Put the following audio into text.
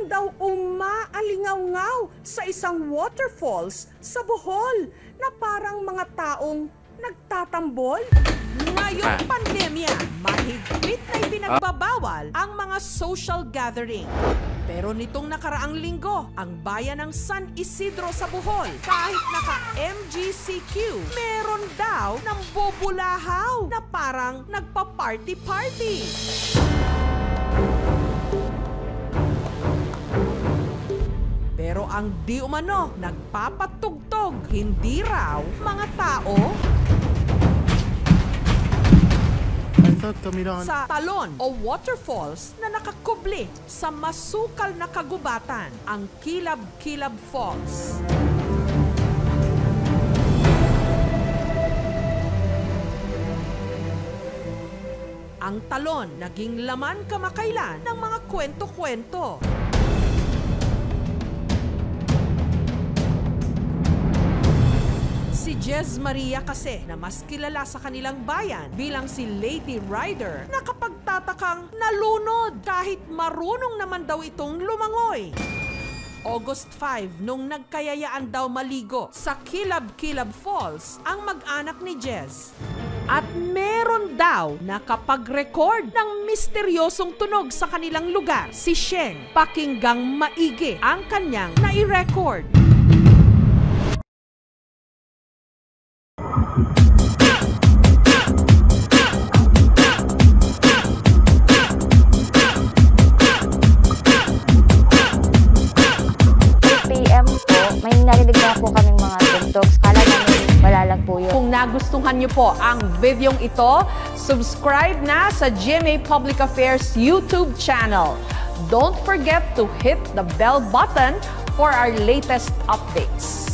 meron daw umaalingaw-ngaw sa isang waterfalls sa Bohol na parang mga taong nagtatambol. Ngayong pandemya, mahigpit na ipinagbabawal ang mga social gathering. Pero nitong nakaraang linggo, ang bayan ng San Isidro sa Bohol, kahit naka-MGCQ, meron daw ng bobulahaw na parang nagpa-party-party. Pero ang di umano, nagpapatugtog, hindi raw mga tao sa talon o waterfalls na nakakubli sa masukal na kagubatan, ang Kilab-Kilab Falls. Ang talon naging laman kamakailan ng mga kwento-kwento. Si Jez Maria kasi na mas kilala sa kanilang bayan bilang si Lady Rider, nakapagtatakang nalunod kahit marunong naman daw itong lumangoy. August 5, nung nagkayayaan daw maligo sa Kilab-Kilab Falls ang mag-anak ni Jez. At meron daw nakapag-record ng misteryosong tunog sa kanilang lugar. Si Sheng, pakinggang maigi ang kanyang nai-record. May narinig na po kaming mga tugtogs. Kala namin wala lang po yun. Kung nagustuhan niyo po ang videong ito, subscribe na sa GMA Public Affairs YouTube channel. Don't forget to hit the bell button for our latest updates.